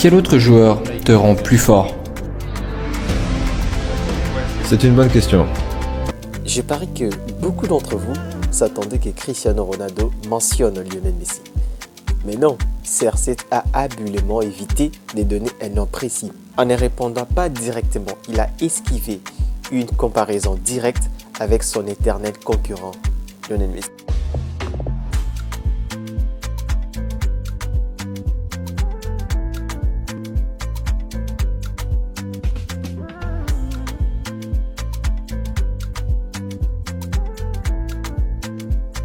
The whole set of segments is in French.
Quel autre joueur te rend plus fort? C'est une bonne question. Je parie que beaucoup d'entre vous s'attendaient que Cristiano Ronaldo mentionne Lionel Messi. Mais non, CR7 a habilement évité de donner un nom précis. En ne répondant pas directement, il a esquivé une comparaison directe avec son éternel concurrent, Lionel Messi.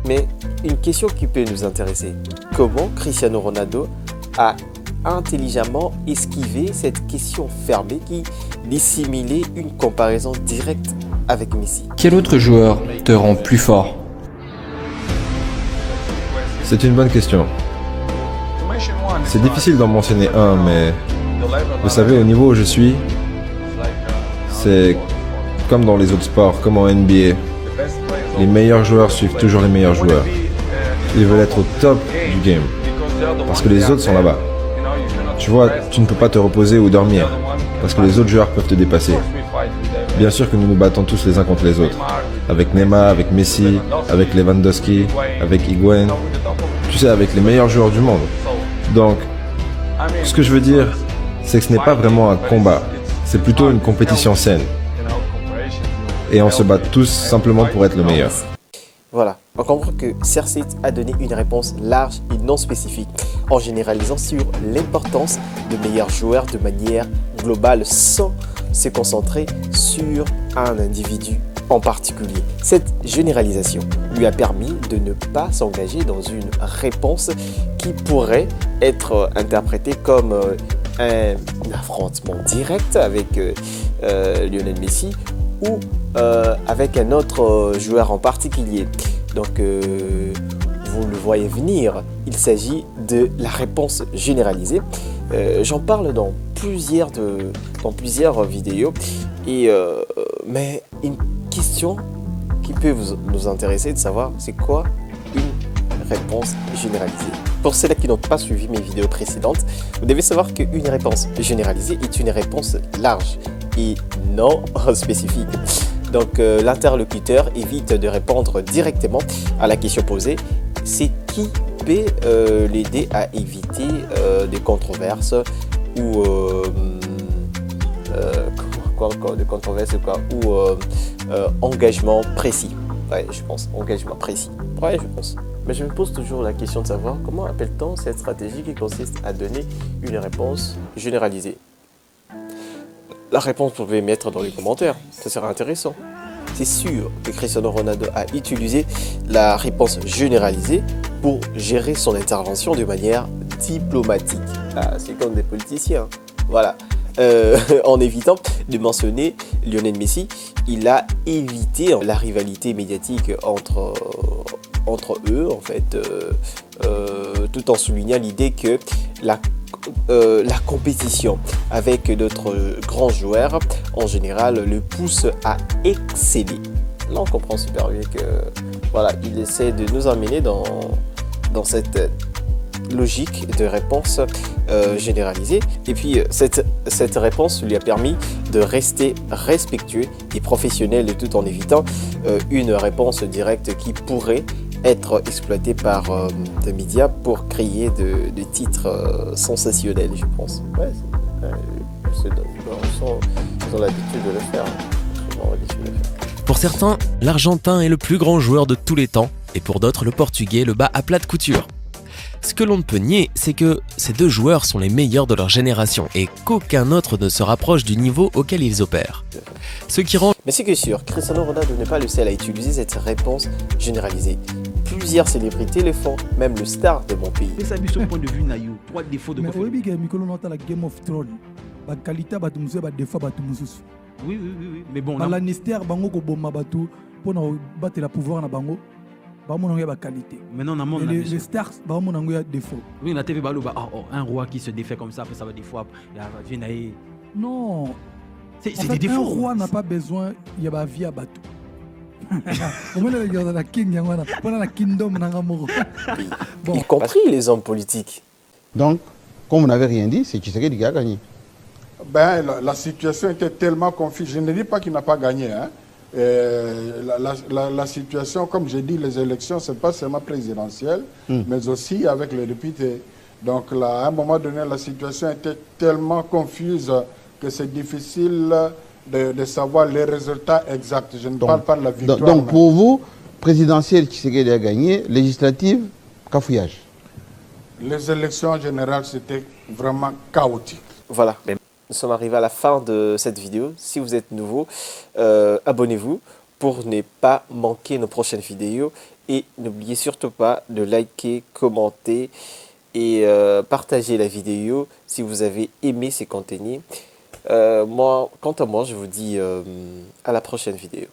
Mais une question qui peut nous intéresser, comment Cristiano Ronaldo a intelligemment esquivé cette question fermée qui dissimulait une comparaison directe avec Messi? Quel autre joueur te rend plus fort? C'est une bonne question. C'est difficile d'en mentionner un, mais vous savez, au niveau où je suis, c'est comme dans les autres sports, comme en NBA. Les meilleurs joueurs suivent toujours les meilleurs joueurs. Ils veulent être au top du game, parce que les autres sont là-bas. Tu vois, tu ne peux pas te reposer ou dormir, parce que les autres joueurs peuvent te dépasser. Bien sûr que nous nous battons tous les uns contre les autres. Avec Neymar, avec Messi, avec Lewandowski, avec Higuaín. Tu sais, avec les meilleurs joueurs du monde. Donc, ce que je veux dire, c'est que ce n'est pas vraiment un combat. C'est plutôt une compétition saine. Et on se bat tous simplement pour être le meilleur. Voilà, on comprend que CR7 a donné une réponse large et non spécifique, en généralisant sur l'importance de meilleurs joueurs de manière globale sans se concentrer sur un individu en particulier. Cette généralisation lui a permis de ne pas s'engager dans une réponse qui pourrait être interprétée comme un affrontement direct avec Lionel Messi ou avec un autre joueur en particulier. Donc vous le voyez venir, il s'agit de la réponse généralisée. J'en parle dans plusieurs vidéos, mais une question qui peut nous intéresser de savoir, c'est quoi une réponse généralisée? Pour ceux qui n'ont pas suivi mes vidéos précédentes, vous devez savoir qu'une réponse généralisée est une réponse large et non spécifique. Donc l'interlocuteur évite de répondre directement à la question posée. C'est qui peut l'aider à éviter des controverses ou engagement précis. Ouais, je pense, engagement précis. Ouais, je pense. Mais je me pose toujours la question de savoir comment appelle-t-on cette stratégie qui consiste à donner une réponse généralisée. La réponse, vous pouvez mettre dans les commentaires, ça sera intéressant. C'est sûr que Cristiano Ronaldo a utilisé la réponse généralisée pour gérer son intervention de manière diplomatique. Ah, c'est comme des politiciens. Voilà. En évitant de mentionner Lionel Messi, il a évité la rivalité médiatique entre eux, en fait, tout en soulignant l'idée que la compétition avec d'autres grands joueurs, en général, le pousse à exceller. Là, on comprend super bien que, voilà, il essaie de nous amener dans cette logique de réponse généralisée. Et puis, cette réponse lui a permis de rester respectueux et professionnel tout en évitant une réponse directe qui pourrait être exploité par des médias pour créer des titres sensationnels, je pense. Ouais, ils ont l'habitude de le faire. Pour certains, l'Argentin est le plus grand joueur de tous les temps, et pour d'autres, le Portugais le bat à plat de couture. Ce que l'on ne peut nier, c'est que ces deux joueurs sont les meilleurs de leur génération et qu'aucun autre ne se rapproche du niveau auquel ils opèrent. Ce qui rend... Mais c'est que sûr, Cristiano Ronaldo n'est pas le seul à utiliser cette réponse généralisée. Plusieurs célébrités le font, même le star de mon pays. Et ça, du point de vue, Nayo, trois défauts de mais oui, la Game of Thrones. La qualité de défaut oui, mais bon. La Lannister, bango ko bomba batu pour battre la pouvoir na bango. Qualité. Maintenant, on a les stars, il y a des défauts. Oui, la TV Balou, un roi qui se défait comme ça, après ça va des fois. Non. C'est des défauts. Un roi n'a pas besoin, il y a vie à bateau. Y compris les hommes politiques. Donc, comme vous n'avez rien dit, c'est Tshisekedi qui a gagné. Ben, la situation était tellement confuse. Je ne dis pas qu'il n'a pas gagné. Hein. La situation, comme j'ai dit, les élections, ce n'est pas seulement présidentielle, mais aussi avec les députés. Donc là, à un moment donné, la situation était tellement confuse que c'est difficile de savoir les résultats exacts. Je ne parle pas de la victoire. Donc pour vous, présidentielle, Tshisekedi a gagné, législative, cafouillage. Les élections en général, c'était vraiment chaotique. Voilà. Nous sommes arrivés à la fin de cette vidéo. Si vous êtes nouveau, abonnez-vous pour ne pas manquer nos prochaines vidéos. Et n'oubliez surtout pas de liker, commenter et partager la vidéo si vous avez aimé ces contenus. Quant à moi, je vous dis à la prochaine vidéo.